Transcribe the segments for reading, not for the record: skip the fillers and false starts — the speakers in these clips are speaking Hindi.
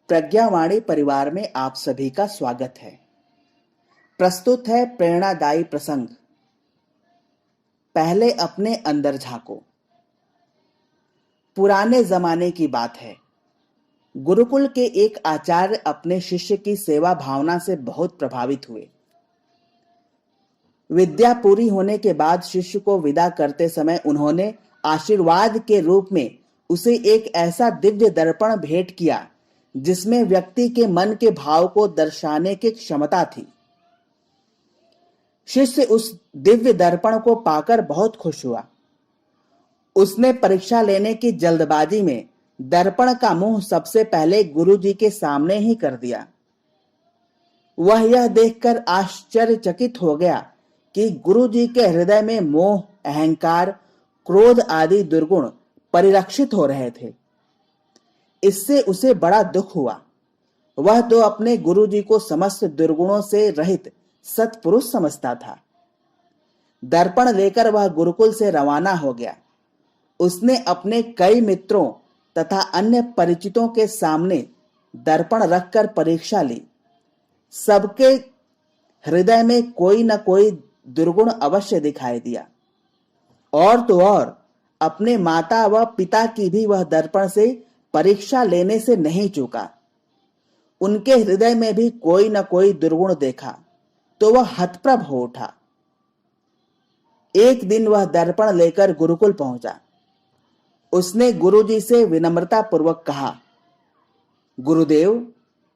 प्रज्ञावाणी परिवार में आप सभी का स्वागत है। प्रस्तुत है प्रेरणादायी प्रसंग। पहले अपने अंदर झांको। पुराने जमाने की बात है। गुरुकुल के एक आचार्य अपने शिष्य की सेवा भावना से बहुत प्रभावित हुए। विद्या पूरी होने के बाद शिष्य को विदा करते समय उन्होंने आशीर्वाद के रूप में उसे एक ऐसा दिव्य दर्पण भेंट किया जिसमें व्यक्ति के मन के भाव को दर्शाने की क्षमता थी। शिष्य उस दिव्य दर्पण को पाकर बहुत खुश हुआ। उसने परीक्षा लेने की जल्दबाजी में दर्पण का मुंह सबसे पहले गुरुजी के सामने ही कर दिया। वह यह देखकर आश्चर्यचकित हो गया कि गुरुजी के हृदय में मोह, अहंकार, क्रोध आदि दुर्गुण परिलक्षित हो रहे थे। इससे उसे बड़ा दुख हुआ। वह तो अपने गुरुजी को समस्त दुर्गुणों से रहित सत्पुरुष समझता था। दर्पण लेकर वह गुरुकुल से रवाना हो गया। उसने अपने कई मित्रों तथा अन्य परिचितों के सामने दर्पण रखकर परीक्षा ली। सबके हृदय में कोई न कोई दुर्गुण अवश्य दिखाई दिया। और तो और अपने माता व पिता की भी वह दर्पण से परीक्षा लेने से नहीं चूका। उनके हृदय में भी कोई न कोई दुर्गुण देखा तो वह हतप्रभ हो उठा। एक दिन वह दर्पण लेकर गुरुकुल पहुंचा। उसने गुरुजी से विनम्रता पूर्वक कहा, गुरुदेव,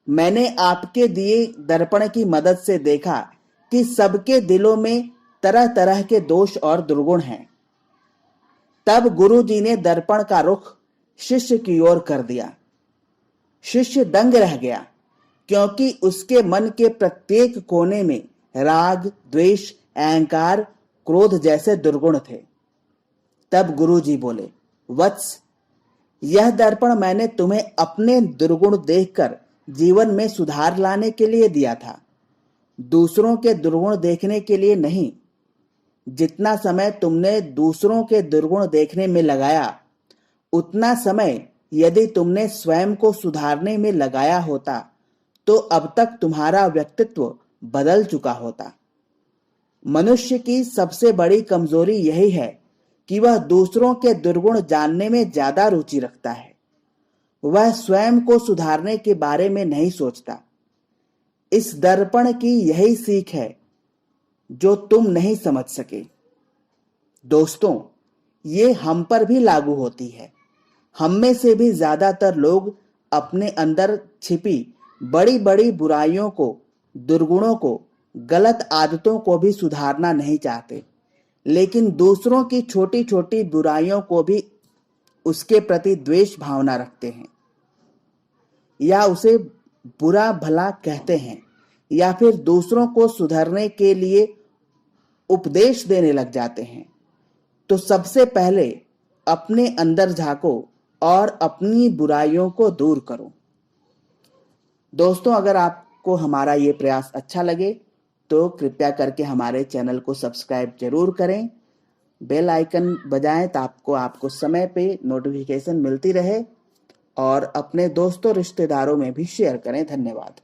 मैंने आपके दिए दर्पण की मदद से देखा कि सबके दिलों में तरह तरह के दोष और दुर्गुण हैं। तब गुरुजी ने दर्पण का रुख शिष्य की ओर कर दिया। शिष्य दंग रह गया, क्योंकि उसके मन के प्रत्येक कोने में राग, द्वेष, अहंकार, क्रोध जैसे दुर्गुण थे। तब गुरुजी बोले, वत्स, यह दर्पण मैंने तुम्हें अपने दुर्गुण देखकर जीवन में सुधार लाने के लिए दिया था, दूसरों के दुर्गुण देखने के लिए नहीं। जितना समय तुमने दूसरों के दुर्गुण देखने में लगाया, उतना समय यदि तुमने स्वयं को सुधारने में लगाया होता तो अब तक तुम्हारा व्यक्तित्व बदल चुका होता। मनुष्य की सबसे बड़ी कमजोरी यही है कि वह दूसरों के दुर्गुण जानने में ज्यादा रुचि रखता है। वह स्वयं को सुधारने के बारे में नहीं सोचता। इस दर्पण की यही सीख है जो तुम नहीं समझ सके। दोस्तों, ये हम पर भी लागू होती है। हम में से भी ज्यादातर लोग अपने अंदर छिपी बड़ी बड़ी बुराइयों को, दुर्गुणों को, गलत आदतों को भी सुधारना नहीं चाहते, लेकिन दूसरों की छोटी छोटी बुराइयों को भी उसके प्रति द्वेष भावना रखते हैं, या उसे बुरा भला कहते हैं, या फिर दूसरों को सुधरने के लिए उपदेश देने लग जाते हैं। तो सबसे पहले अपने अंदर झांको और अपनी बुराइयों को दूर करो। दोस्तों, अगर आपको हमारा ये प्रयास अच्छा लगे तो कृपया करके हमारे चैनल को सब्सक्राइब जरूर करें, बेल आइकन बजाएं ताकि आपको समय पे नोटिफिकेशन मिलती रहे, और अपने दोस्तों रिश्तेदारों में भी शेयर करें। धन्यवाद।